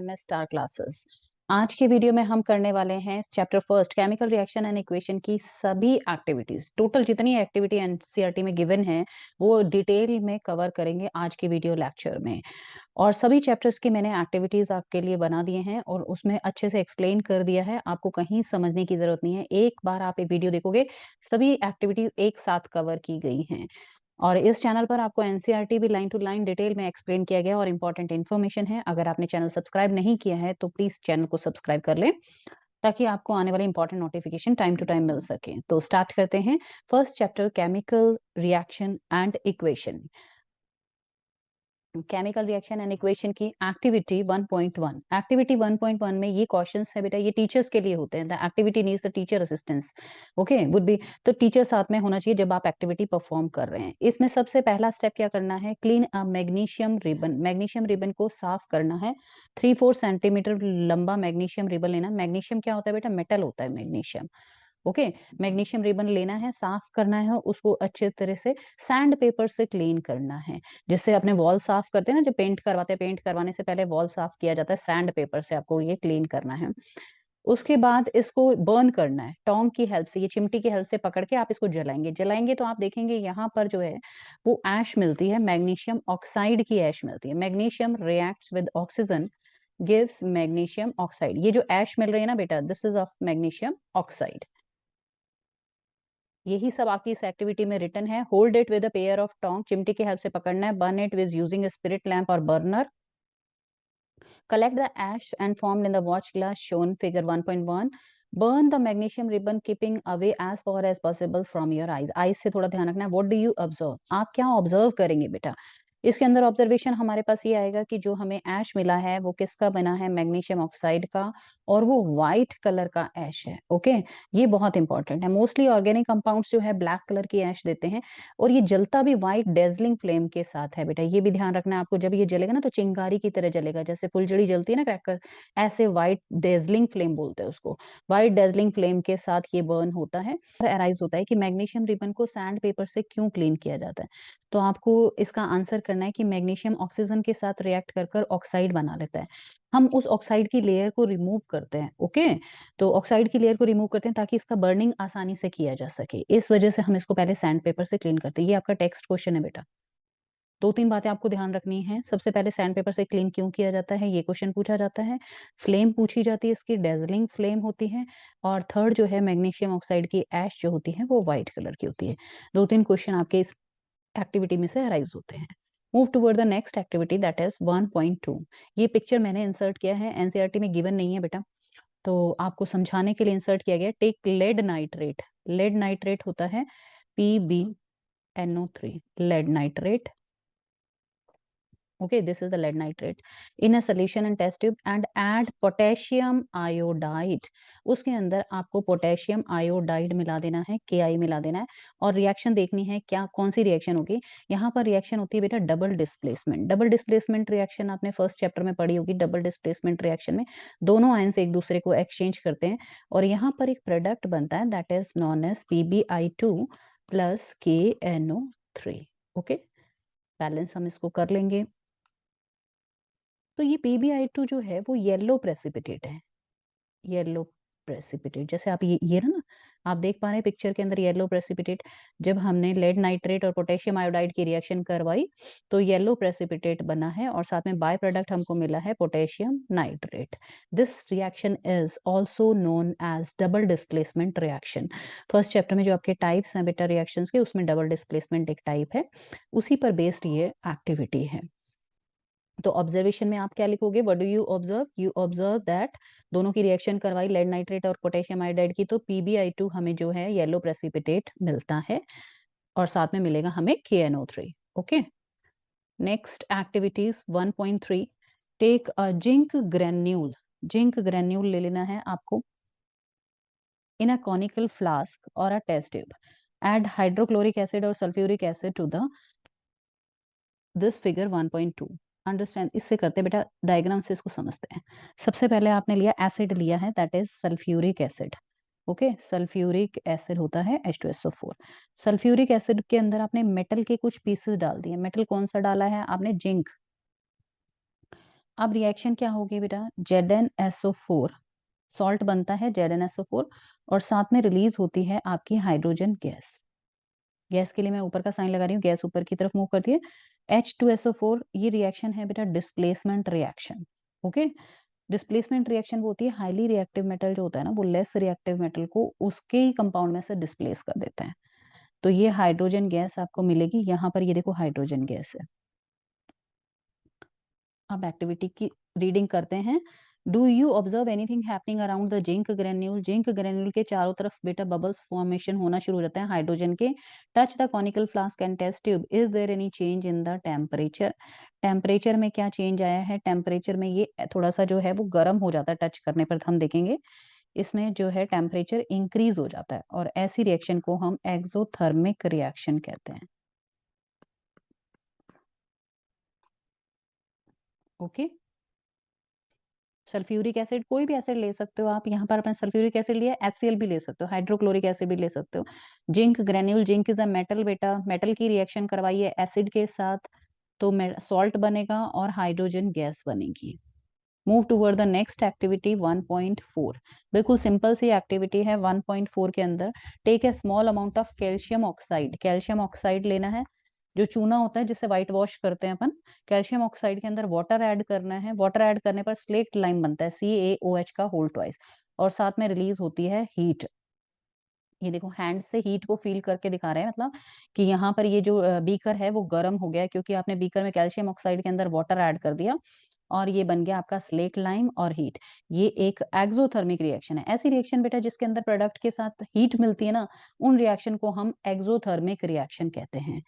MS star classes. आज के video में हम करने वाले हैं chapter first chemical reaction and equation की सभी एक्टिविटीज। टोटल जितनी एक्टिविटी एनसीईआरटी में गिवन है वो डिटेल में कवर करेंगे आज के वीडियो लेक्चर में। और सभी चैप्टर्स की मैंने एक्टिविटीज आपके लिए बना दिए हैं और उसमें अच्छे से एक्सप्लेन कर दिया है, आपको कहीं समझने की जरूरत नहीं है। एक बार आप एक वीडियो देखोगे सभी एक्टिविटीज एक साथ कवर की गई हैं। और इस चैनल पर आपको एनसीईआरटी भी लाइन टू लाइन डिटेल में एक्सप्लेन किया गया और इंपॉर्टेंट इन्फॉर्मेशन है। अगर आपने चैनल सब्सक्राइब नहीं किया है तो प्लीज चैनल को सब्सक्राइब कर लें ताकि आपको आने वाले important notification time to time मिल सके। तो स्टार्ट करते हैं। First chapter chemical reaction and equation. Chemical reaction and equation की एक्टिविटी 1.1। एक्टिविटी 1.1 में ये क्वेश्चंस है बेटा, ये टीचर्स के लिए होते हैं। The activity needs the teacher assistance. Okay, would be, तो टीचर साथ में होना चाहिए जब आप एक्टिविटी परफॉर्म कर रहे हैं। इसमें सबसे पहला स्टेप क्या करना है? क्लीन अ मैग्नीशियम रिबन। मैग्नीशियम रिबन को साफ करना है। 3-4 सेंटीमीटर लंबा मैग्नीशियम रिबन लेना। मैग्नीशियम क्या होता है बेटा? मेटल होता है मैग्नीशियम। ओके, मैग्नीशियम रिबन लेना है, साफ करना है, उसको अच्छे तरह से सैंड पेपर से क्लीन करना है। जिससे अपने वॉल साफ करते हैं ना, जब पेंट करवाते हैं, पेंट करवाने से पहले वॉल साफ किया जाता है, सैंड पेपर से आपको ये क्लीन करना है। उसके बाद इसको बर्न करना है टोंग की हेल्प से, ये चिमटी की हेल्प से पकड़ के आप इसको जलाएंगे। जलाएंगे तो आप देखेंगे यहाँ पर जो है वो ऐश मिलती है, मैग्नीशियम ऑक्साइड की ऐश मिलती है। Magnesium reacts with oxygen gives magnesium oxide. ये जो ऐश मिल रही है ना बेटा, this is of magnesium oxide. यही सब आपकी इस एक्टिविटी में रिटर्न है। Hold it with a pair of tong, चिमटी की हेल्प से पकड़ना है। Burn it with using spirit lamp और burner. Collect the ash and formed in the watch glass shown figure 1.1. Burn the magnesium ribbon keeping away as far as possible from your eyes. Eyes से थोड़ा ध्यान रखना है। What do you observe? आप क्या observe करेंगे बेटा? इसके अंदर ऑब्जर्वेशन हमारे पास ये आएगा कि जो हमें ऐश मिला है वो किसका बना है? मैग्नीशियम ऑक्साइड का, और वो व्हाइट कलर का ऐश है। ओके, ये बहुत इंपॉर्टेंट है। मोस्टली ऑर्गेनिक कंपाउंड्स जो है ब्लैक कलर की ऐश देते हैं और ये जलता भी व्हाइट डेजलिंग फ्लेम के साथ है बेटा। ये भी ध्यान रखना है आपको। जब ये जलेगा ना तो चिंगारी की तरह जलेगा, जैसे फुलझड़ी जलती है ना क्रैकर, ऐसे व्हाइट डेजलिंग फ्लेम बोलते हैं उसको। व्हाइट डेजलिंग फ्लेम के साथ ये बर्न होता है। एराइज होता है कि मैग्नीशियम रिबन को सैंड पेपर से क्यों क्लीन किया जाता है। तो आपको इसका आंसर करना है कि मैग्नीशियम ऑक्सीजन के साथ रिएक्ट कर कर ऑक्साइड बना लेता है। हम उस ऑक्साइड की लेयर को रिमूव करते हैं। ओके, तो ऑक्साइड की लेयर को रिमूव करते हैं ताकि इसका बर्निंग आसानी से किया जा सके। इस वजह से हम इसको पहले सैंड पेपर से क्लीन करते हैं। ये आपका टेक्स्ट क्वेश्चन है बेटा। 2-3 बातें आपको ध्यान रखनी है। सबसे पहले सैंड पेपर से क्लीन क्यों किया जाता है, ये क्वेश्चन पूछा जाता है। फ्लेम पूछी जाती है, इसकी डेजलिंग फ्लेम होती है। और थर्ड जो है मैग्नीशियम ऑक्साइड की ऐश जो होती है वो व्हाइट कलर की होती है। 2-3 क्वेश्चन आपके इस एक्टिविटी में से अराइज होते हैं। Move toward the next activity that is 1.2। ये पिक्चर मैंने इंसर्ट किया है, एनसीईआरटी में गिवन नहीं है बेटा, तो आपको समझाने के लिए इंसर्ट किया गया। Take lead nitrate. Lead nitrate होता है PbNO3, lead nitrate. Okay, this is the lead nitrate in a solution and test tube and add potassium iodide. उसके अंदर आपको पोटेशियम आयोडाइड मिला देना है, Ki मिला देना है। और रिएक्शन देखनी है, क्या कौन सी रिएक्शन होगी। यहाँ पर रिएक्शन होती है बेटा double displacement. Double displacement reaction आपने फर्स्ट चैप्टर में पढ़ी होगी। डबल डिस्प्लेसमेंट रिएक्शन में दोनों आयंस एक दूसरे को एक्सचेंज करते हैं और यहाँ पर एक प्रोडक्ट बनता है that is known as PbI2 plus KNO3। Okay, balance हम इसको कर लेंगे। तो ये PbI2 जो है वो येलो प्रेसिपिटेट है। येलो प्रेसिपिटेट, जैसे आप ये ना, आप देख पा रहे हैं पिक्चर के अंदर येलो प्रेसिपिटेट। जब हमने लेड नाइट्रेट और पोटेशियम आयोडाइड की रिएक्शन करवाई तो येलो प्रेसिपिटेट बना है और साथ में बाय प्रोडक्ट हमको मिला है potassium nitrate. This reaction is also known as double displacement reaction. First chapter में जो आपके टाइप्स हैं बेटा रिएक्शंस के, उसमें डबल डिस्प्लेसमेंट एक टाइप है, उसी पर बेस्ड ये एक्टिविटी है। तो ऑब्जर्वेशन में आप क्या लिखोगे? What do you observe? You observe that दोनों की रिएक्शन करवाई लेड नाइट्रेट और पोटेशियम आयोडाइड की, तो PbI2 हमें जो है येलो प्रेसिपिटेट मिलता है और साथ में मिलेगा हमें KNO3। Okay, next activities 1.3। Take a zinc granule. Zinc granule ले लेना है आपको इन अ कॉनिकल फ्लास्क और a test tube. Add hydrochloric acid और sulphuric acid to the this figure 1.2। Understand, इससे करते बेटा डायग्राम से इसको समझते हैं। सबसे पहले आपने लिया एसिड लिया है that is sulphuric acid. Okay, sulphuric acid होता है H2SO4। सल्फ्यूरिक एसिड के अंदर आपने मेटल के कुछ पीसेस डाल दिए। मेटल कौन सा डाला है आपने? जिंक। अब रिएक्शन क्या होगी बेटा, ZnSO4 सॉल्ट बनता है ZnSO4 और साथ में रिलीज होती है आपकी हाइड्रोजन गैस। गैस के लिए मैं ऊपर का साइन लगा रही हूँ, गैस ऊपर की तरफ मूव करती है। H2SO4 ये रिएक्शन है बेटा displacement reaction. Okay, displacement reaction वो होती है हाईली रिएक्टिव मेटल जो होता है ना, वो लेस रिएक्टिव मेटल को उसके ही कंपाउंड में से डिस्प्लेस कर देता है। तो ये हाइड्रोजन गैस आपको मिलेगी, यहाँ पर ये देखो हाइड्रोजन गैस है। अब एक्टिविटी की रीडिंग करते हैं। Do you observe anything happening around the zinc granule? Zinc granule के चारों तरफ बेटा बबल्स फॉर्मेशन होना शुरू हो जाता है हाइड्रोजन के। Touch the conical flask and test tube, is there any change in the temperature? Temperature में क्या चेंज आया है? टेम्परेचर में ये थोड़ा सा जो है वो गर्म हो जाता है, टच करने पर हम देखेंगे इसमें जो है टेम्परेचर इंक्रीज हो जाता है, और ऐसी रिएक्शन को हम एक्सोथर्मिक रिएक्शन कहते हैं। ओके, सल्फ्यूरिक एसिड, कोई भी एसिड ले सकते हो आप, यहाँ पर अपने सल्फ्यूरिक एसिड लिया, HCl भी ले सकते हो, हाइड्रोक्लोरिक एसिड भी ले सकते हो। Zinc granule, zinc is a metal बेटा, मेटल की रिएक्शन करवाइए एसिड के साथ तो सॉल्ट बनेगा और हाइड्रोजन गैस बनेगी। Move toward the next activity 1.4। बिल्कुल सिंपल सी एक्टिविटी है 1.4 के अंदर। Take a small amount of calcium oxide, calcium oxide लेना है, जो चूना होता है जिससे व्हाइट वॉश करते हैं अपन। कैल्शियम ऑक्साइड के अंदर वाटर ऐड करना है, वाटर ऐड करने पर स्लेक्ट लाइम बनता है CaOH का होल ट्वाइस, और साथ में रिलीज होती है हीट। ये देखो हैंड से हीट को फील करके दिखा रहे हैं, मतलब कि यहाँ पर ये जो बीकर है वो गर्म हो गया है, क्योंकि आपने बीकर में कैल्शियम ऑक्साइड के अंदर वाटर ऐड कर दिया और ये बन गया आपका स्लेक लाइम और हीट। ये एक एक्सोथर्मिक रिएक्शन है। ऐसी रिएक्शन बेटा जिसके अंदर प्रोडक्ट के साथ हीट मिलती है ना, उन रिएक्शन को हम एक्सोथर्मिक रिएक्शन कहते हैं।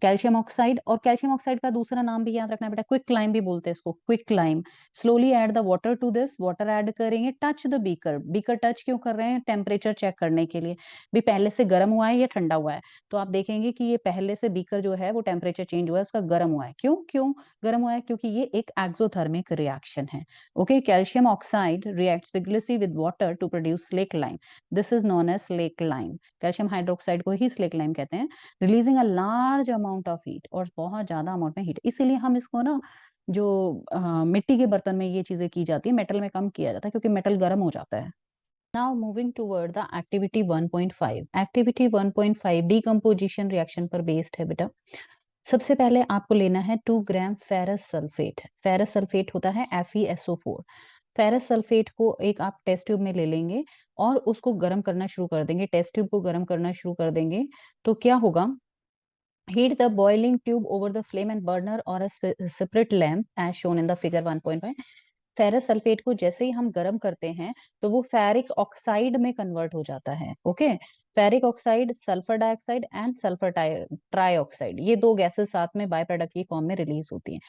कैल्शियम ऑक्साइड, और कैल्शियम ऑक्साइड का दूसरा नाम भी याद रखना बेटा, क्विक क्लाइम भी बोलते हैं इसको, quick lime. Slowly add the water to this, water add करेंगे, touch the beaker, beaker touch क्यों कर रहे हैं? टेम्परेचर चेक करने के लिए, भी पहले से गर्म हुआ है या ठंडा हुआ है। तो आप देखेंगे कि ये पहले से बीकर जो है वो टेम्परेचर चेंज हुआ है, उसका गर्म हुआ है। क्यों क्यों गर्म हुआ है? क्योंकि ये एक एक्सोथर्मिक रिएक्शन है। ओके, कैल्शियम ऑक्साइड रिएक्ट्स विगलेसली with water to produce slake lime, this is known as slake lime. Calcium hydroxide को ही स्लेक लाइम कहते हैं। Releasing a large amount of heat, और बहुत ज्यादा अमाउंट में हीट, इसीलिए हम इसको ना जो मिट्टी के बर्तन में ये चीजें की जाती है, मेटल में कम किया जाता है क्योंकि मेटल गर्म हो जाता है। Now moving toward the activity 1.5। Activity 1.5 decomposition reaction पर बेस्ड है बेटा। सबसे पहले आपको लेना है 2 ग्राम फेरस सल्फेट। फेरस सल्फेट होता है FeSO4। फेरस सल्फेट को एक आप टेस्ट ट्यूब में ले लेंगे और उसको गर्म करना शुरू कर देंगे, टेस्ट ट्यूब को गर्म करना शुरू कर देंगे। तो क्या होगा, heat the boiling tube over the flame and burner or a separate lamp as shown in the figure 1.5। Ferrous sulphate को जैसे ही हम गर्म करते हैं तो वो फेरिक ऑक्साइड में कन्वर्ट हो जाता है। Okay, ferric oxide, sulphur dioxide and sulphur trioxide, ये दो गैसेस साथ में बाय प्रोडक्ट की फॉर्म में रिलीज होती हैं।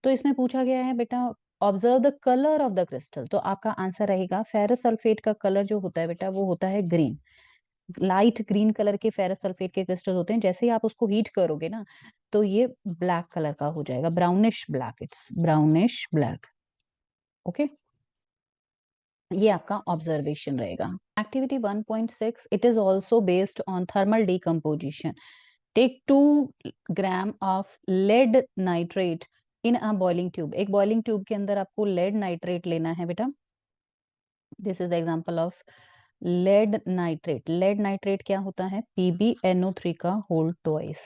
तो इसमें पूछा गया है बेटा observe the colour of the crystal, तो आपका आंसर रहेगा फेरस सल्फेट का कलर जो होता है बेटा वो होता है ग्रीन। लाइट ग्रीन कलर के फेरस सल्फेट के क्रिस्टल होते हैं, जैसे ही आप उसको हीट करोगे ना तो ये ब्लैक कलर का हो जाएगा, brownish black, it's brownish black. Okay, ये आपका ऑब्जर्वेशन रहेगा। Activity 1.6 it is also based on thermal decomposition. Take 2 gram of lead nitrate in a boiling tube. एक बॉइलिंग ट्यूब के अंदर आपको लेड नाइट्रेट लेना है बेटा। This is the example of lead nitrate. Lead nitrate क्या होता है? PbNO3 का whole twice.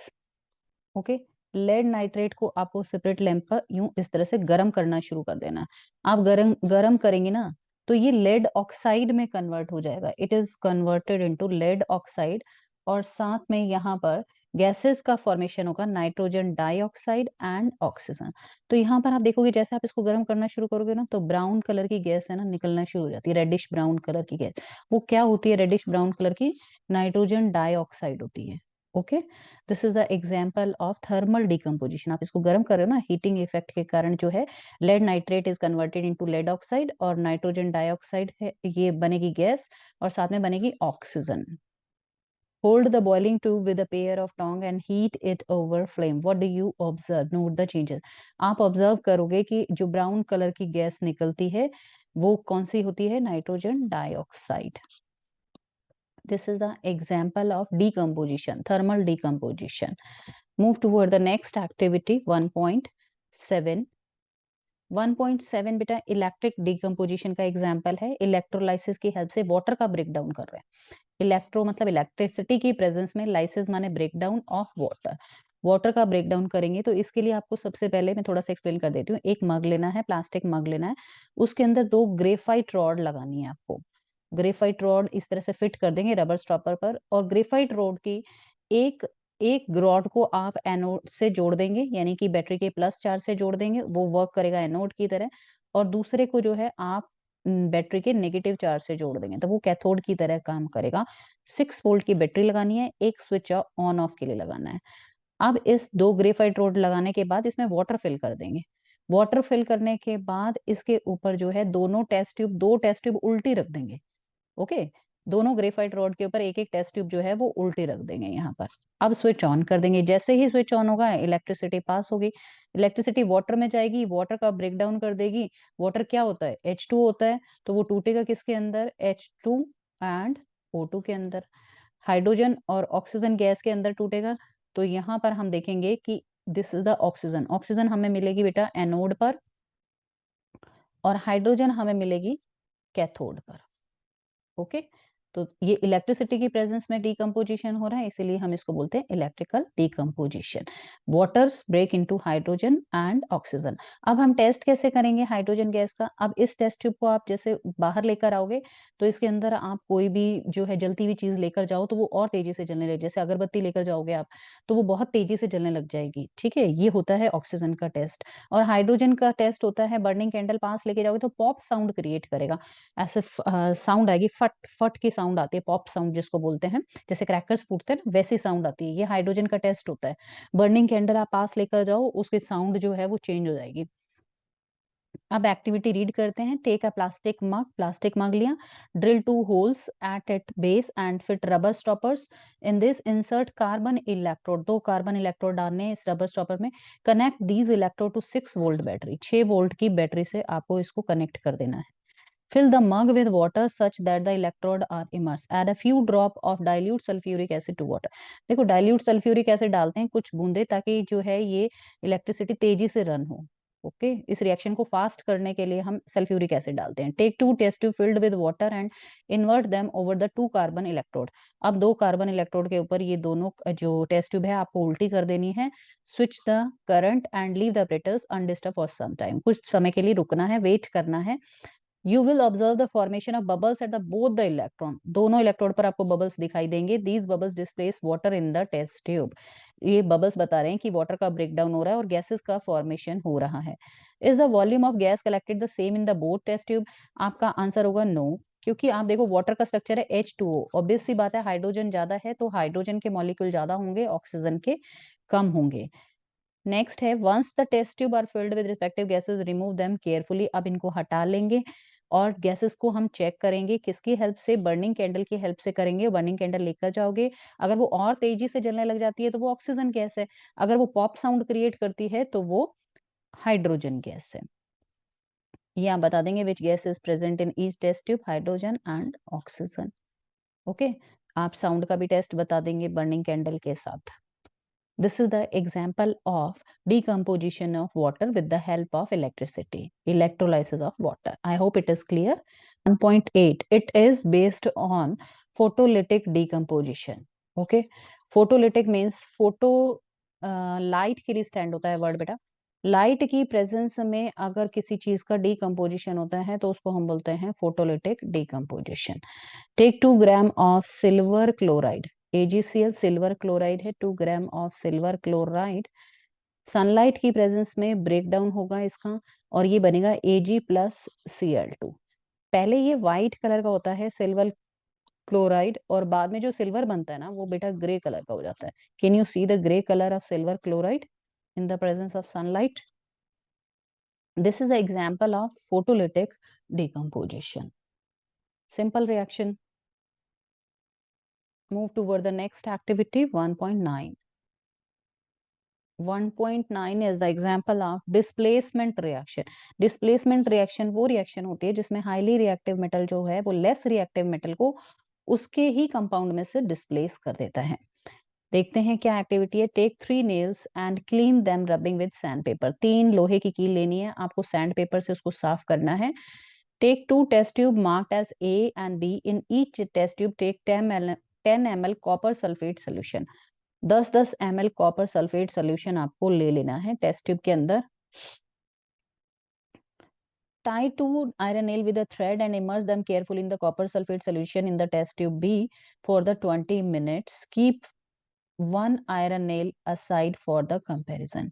Okay, lead nitrate को आपको सेपरेट लैंप पर यूं इस तरह से गर्म करना शुरू कर देना। आप गरम गरम करेंगे ना तो ये लेड ऑक्साइड में कन्वर्ट हो जाएगा, it is converted into lead oxide, और साथ में यहाँ पर गैसेस का फॉर्मेशन होगा, नाइट्रोजन डाइऑक्साइड एंड ऑक्सीजन। तो यहाँ पर आप देखोगे जैसे आप इसको गर्म करना शुरू करोगे ना तो ब्राउन कलर की गैस है ना निकलना शुरू हो जाती है, रेडिश ब्राउन कलर की गैस। वो क्या होती है रेडिश ब्राउन कलर की? नाइट्रोजन डाइऑक्साइड होती है। Okay, this is the example of thermal decomposition. आप इसको गर्म कर रहे हो ना, हीटिंग इफेक्ट के कारण जो है lead nitrate is converted into lead oxide, और नाइट्रोजन डाइऑक्साइड है ये बनेगी गैस, और साथ में बनेगी oxygen. Hold the boiling tube with a pair of tongs and heat it over flame. What do you observe? Note the changes. आप observe करोगे कि जो ब्राउन कलर की गैस निकलती है वो कौन सी होती है? Nitrogen dioxide. This is the example of decomposition, thermal decomposition. Move toward the next activity 1.7. 1.7 बेटा इलेक्ट्रिक डिकम्पोजिशन का एग्जाम्पल है, इलेक्ट्रोलाइसिस की हेल्प से वाटर का ब्रेक डाउन कर रहे हैं। इलेक्ट्रो मतलब इलेक्ट्रिसिटी की प्रेजेंस में, लाइसिस माने break down of water. Water का ब्रेक डाउन करेंगे तो इसके लिए आपको सबसे पहले मैं थोड़ा सा एक्सप्लेन कर देती हूँ। एक मग लेना है, प्लास्टिक मग लेना है, उसके अंदर 2 ग्रेफाइट रॉड लगानी है आपको। ग्रेफाइट रॉड इस तरह से फिट कर देंगे रबर स्टॉपर पर, और ग्रेफाइट रॉड की एक एक रॉड को आप एनोड से जोड़ देंगे, यानी कि बैटरी के प्लस चार्ज से जोड़ देंगे, वो वर्क करेगा एनोड की तरह। और दूसरे को जो है आप बैटरी के नेगेटिव चार्ज से जोड़ देंगे, तो वो कैथोड की तरह काम करेगा। 6 वोल्ट की बैटरी लगानी है, एक स्विच ऑन ऑफ के लिए लगाना है। अब इस 2 ग्रेफाइट रॉड लगाने के बाद इसमें वाटर फिल कर देंगे। वाटर फिल करने के बाद इसके ऊपर जो है दोनों टेस्ट ट्यूब, 2 टेस्ट ट्यूब उल्टी रख देंगे। ओके, दोनों ग्रेफाइट रॉड के ऊपर एक एक टेस्ट ट्यूब जो है वो उल्टी रख देंगे यहाँ पर। अब स्विच ऑन कर देंगे, जैसे ही स्विच ऑन होगा इलेक्ट्रिसिटी पास होगी। इलेक्ट्रिसिटी वाटर में जाएगी, वाटर का ब्रेक डाउन कर देगी। वाटर क्या होता है, H2 होता है, तो वो टूटेगा किसके अंदर, H2 एंड O2 के अंदर। हाइड्रोजन और ऑक्सीजन गैस के अंदर टूटेगा। तो यहाँ पर हम देखेंगे कि this is the oxygen. Oxygen हमें मिलेगी बेटा एनोड पर, और हाइड्रोजन हमें मिलेगी कैथोड पर। ओके, तो ये इलेक्ट्रिसिटी की प्रेजेंस में डीकम्पोजिशन हो रहा है, इसीलिए हम इसको बोलते हैं electrical decomposition. Waters break into hydrogen and oxygen. अब हम टेस्ट कैसे करेंगे हाइड्रोजन गैस का। अब इस टेस्ट ट्यूब को आप जैसे बाहर लेकर आओगे, तो इसके अंदर आप कोई भी जो है जलती हुई चीज लेकर जाओ तो वो और तेजी से जलने लगे, जैसे अगरबत्ती लेकर जाओगे आप, तो वो बहुत तेजी से जलने लग जाएगी। ठीक है, ये होता है ऑक्सीजन का टेस्ट। और हाइड्रोजन का टेस्ट होता है, बर्निंग कैंडल पास लेके जाओगे तो पॉप साउंड क्रिएट करेगा। ऐसे साउंड आएगी, फट फट की साउंड आती है, पॉप साउंड जिसको बोलते हैं, जैसे क्रैकर्स फूटते हैं ना, वैसी साउंड आती है। ये हाइड्रोजन का टेस्ट होता है। बर्निंग कैंडल आप पास लेकर जाओ, उसकी साउंड जो है वो चेंज हो जाएगी। अब एक्टिविटी रीड करते हैं। टेक अ प्लास्टिक मग लिया, drill 2 holes at it base and fit rubber stoppers in this, insert carbon electrode. 2 carbon electrode डालने हैं इस रबर स्टॉपर में। Connect these electrode to 6 volt battery. 6 volt की battery से आपको इसको कनेक्ट कर देना है। Fill the mug with water such that the electrode are immersed. Add a few drop of dilute sulfuric acid to water. देखो dilute sulphuric acid डालते हैं कुछ बूंदे, ताकि जो है ये इलेक्ट्रिसिटी तेजी से रन हो। ओके, इस रिएक्शन को फास्ट करने के लिए हम सल्फ्यूरिक एसिड डालते हैं। Take 2 test tube filled with water and invert them over the 2 carbon electrode. अब 2 कार्बन इलेक्ट्रोड के ऊपर ये दोनों जो टेस्ट ट्यूब है आपको उल्टी कर देनी है। Switch the current and leave the operators undisturb for some time. कुछ समय के लिए रुकना है, वेट करना है। You will observe the formation of bubbles at the both the electron. दोनों इलेक्ट्रोड पर आपको बबल्स दिखाई देंगे। These bubbles displace water in the test tube. ये बबल्स बता रहे हैं कि वाटर का ब्रेकडाउन हो रहा है और गैसेस का फॉर्मेशन हो रहा है। Is the volume of gas collected the same in the both test tube? आपका आंसर होगा नो, क्योंकि आप देखो वाटर का स्ट्रक्चर है H2O। ऑब्वियस सी बात है, हाइड्रोजन ज्यादा है तो हाइड्रोजन के मॉलिक्यूल ज्यादा होंगे, ऑक्सीजन के कम होंगे। नेक्स्ट है, once the test tube are filled with respective gases remove them carefully. अब इनको हटा लेंगे और गैसेस को हम चेक करेंगे, किसकी हेल्प से, बर्निंग कैंडल की हेल्प से करेंगे। बर्निंग कैंडल लेकर जाओगे, अगर वो और तेजी से जलने लग जाती है तो वो ऑक्सीजन गैस है, अगर वो पॉप साउंड क्रिएट करती है तो वो हाइड्रोजन गैस है। ये आप बता देंगे which gas is present in each test tube, hydrogen and oxygen. Okay, आप साउंड का भी टेस्ट बता देंगे बर्निंग कैंडल के साथ। This is the example of decomposition of water with the help of electricity, electrolysis of water. I hope it is clear. 1.8, it is based on photolytic decomposition. Okay, photolytic means photo, light के लिए stand होता है word बेटा। Light की presence में अगर किसी चीज का डिकम्पोजिशन होता है तो उसको हम बोलते हैं photolytic decomposition. Take 2 gram of silver chloride, AgCl silver chloride है, 2 gram of silver chloride sunlight की प्रेजेंस में ब्रेक डाउन होगा इसका, और ये बनेगा Ag प्लस Cl2। पहले ये व्हाइट कलर का होता है सिल्वर क्लोराइड, और बाद में जो सिल्वर बनता है ना वो बेटा ग्रे कलर का हो जाता है। Can you see the grey colour of silver chloride in the presence of sunlight? This is an example of photolytic decomposition. Simple reaction. Move toward the next activity, 1.9. 1.9 is the example of displacement reaction. Displacement reaction वो reaction होती है जिसमें highly reactive metal जो है वो less reactive metal को उसके ही compound में से displace कर देता है। देखते हैं क्या एक्टिविटी है। Take 3 nails and clean them rubbing with sand paper. 3 लोहे की कील लेनी है, आपको सैंड पेपर से उसको साफ करना है। Take 2 test tube marked as A and B। In each test tube take 10 ml copper sulphate solution. 10-10 ml copper sulphate solution आपको ले लेना है टेस्ट ट्यूब के अंदर। Tie 2 iron nail with a thread and immerse them carefully in the copper sulfate solution in the test tube B for the 20 minutes. Keep one iron nail aside for the comparison.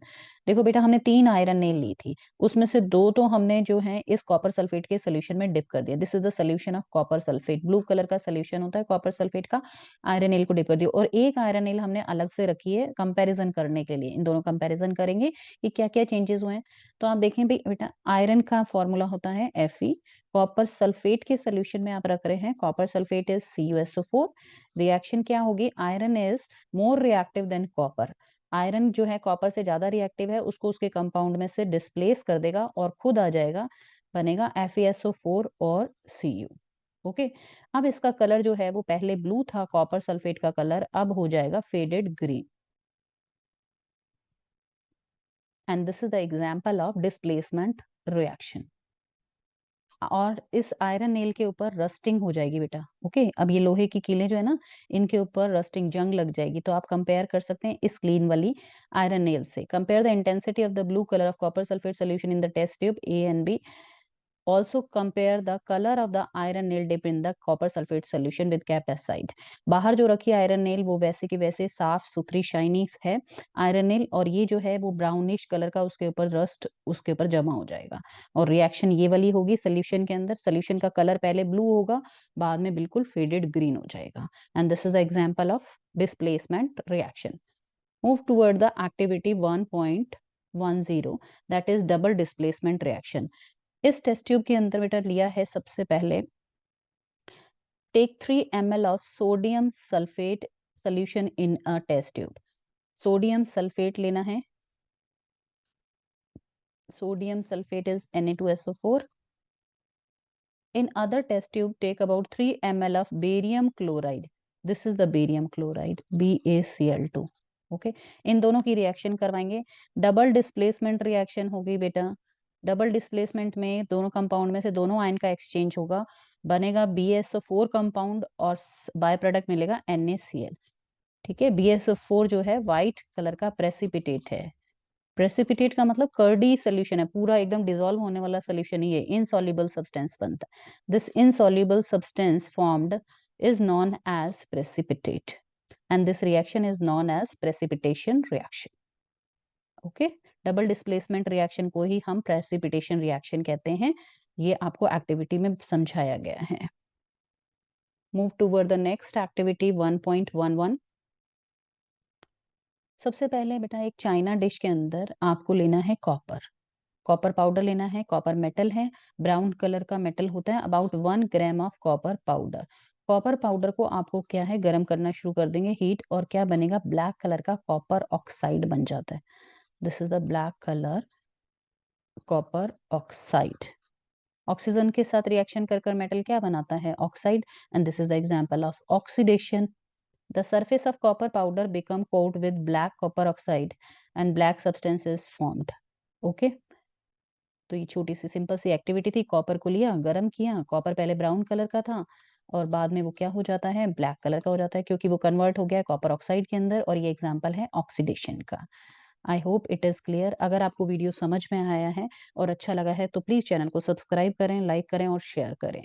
देखो बेटा, हमने 3 iron nail ली थी, उसमें से 2 तो हमने जो है इस कॉपर सल्फेट के सोल्यूशन में डिप कर दिया। This is the solution of copper sulphate. Blue colour का सोल्यूशन होता है कॉपर सल्फेट का। आयरन नेल को डिप कर दिया और एक आयरन नेल हमने अलग से रखी है कंपैरिजन करने के लिए। इन दोनों कंपैरिजन करेंगे कि क्या क्या चेंजेस हुए हैं। तो आप देखें भाई बेटा, आयरन का फॉर्मूला होता है Fe। कॉपर सल्फेट के सोल्यूशन में आप रख रहे हैं copper sulphate is CuSO4। Reaction क्या होगी? Iron is more reactive than copper. Iron जो है कॉपर से ज्यादा रिएक्टिव है, उसको उसके कंपाउंड में से डिस्प्लेस कर देगा और खुद आ जाएगा, बनेगा FeSO4 और Cu। ओके। अब इसका कलर जो है वो पहले ब्लू था कॉपर सल्फेट का कलर, अब हो जाएगा faded green. And this is the example of displacement reaction. और इस आयरन नेल के ऊपर रस्टिंग हो जाएगी बेटा। ओके, अब ये लोहे की कीलें जो है ना, इनके ऊपर रस्टिंग जंग लग जाएगी। तो आप कंपेयर कर सकते हैं इस क्लीन वाली आयरन नेल से। Compare the intensity of the blue colour of copper sulphate solution in the test tube A and B। Also compare the color of the iron nail dip in the copper sulfate solution with kept aside। बाहर जो रखी iron nail वो वैसे की वैसे साफ सुथरी shiny है आयरन नेल, और ये जो है वो ब्राउनिश कलर का उसके ऊपर रस्ट उसके ऊपर जमा हो जाएगा। और रिएक्शन ये वाली होगी सोल्यूशन के अंदर। सोल्यूशन का कलर पहले ब्लू होगा, बाद में बिल्कुल फेडेड ग्रीन हो जाएगा। And this is the example of displacement reaction. Move toward the activity 1.10 that is double displacement reaction. इस टेस्ट ट्यूब के अंदर बेटा लिया है सबसे पहले, take 3 ml of sodium sulphate solution in a test tube. Sodium sulphate लेना है। Sodium sulphate is Na2SO4। In other test tube, take about 3 ml of barium chloride. This is the barium chloride, BaCl2। Okay, इन दोनों की reaction करवाएंगे। Double displacement reaction होगी बेटा। Double displacement में दोनों कंपाउंड में से दोनों आयन का एक्सचेंज होगा, बनेगा BaSO4 कंपाउंड और बाय प्रोडक्ट मिलेगा NaCl। ठीक है, BaSO4 जो है व्हाइट कलर का प्रेसिपिटेट है। प्रेसिपिटेट का मतलब कर्डी सोल्यूशन है, पूरा एकदम डिसॉल्व होने वाला सोल्यूशन ही है, इनसॉल्युबल सब्सटेंस बनता है। This insoluble substance formed is known as precipitate and this reaction is known as precipitation reaction। Okay, double displacement reaction को ही हम प्रेसिपिटेशन रिएक्शन कहते हैं। ये आपको एक्टिविटी में समझाया गया है। Move toward the next activity 1.11। सबसे पहले बेटा एक चाइना डिश के अंदर आपको लेना है कॉपर। कॉपर पाउडर लेना है। कॉपर मेटल है, ब्राउन कलर का मेटल होता है। About 1 gram of copper powder. Copper powder को आपको क्या है गर्म करना शुरू कर देंगे हीट, और क्या बनेगा? ब्लैक कलर का कॉपर ऑक्साइड बन जाता है। This is the black colour copper oxide. Oxygen के साथ रिएक्शन कर कर मेटल क्या बनाता है? Oxide. And this is the example of oxidation. The surface of copper powder become coated with black copper oxide and black substance is formed। Okay? तो ये छोटी सी सिंपल सी एक्टिविटी थी। कॉपर को लिया, गर्म किया। कॉपर पहले ब्राउन कलर का था और बाद में वो क्या हो जाता है? ब्लैक कलर का हो जाता है, क्योंकि वो कन्वर्ट हो गया है कॉपर ऑक्साइड के अंदर। और ये एग्जांपल है ऑक्सीडेशन का। I hope it is clear. अगर आपको वीडियो समझ में आया है और अच्छा लगा है तो प्लीज चैनल को सब्सक्राइब करें, लाइक करें और शेयर करें।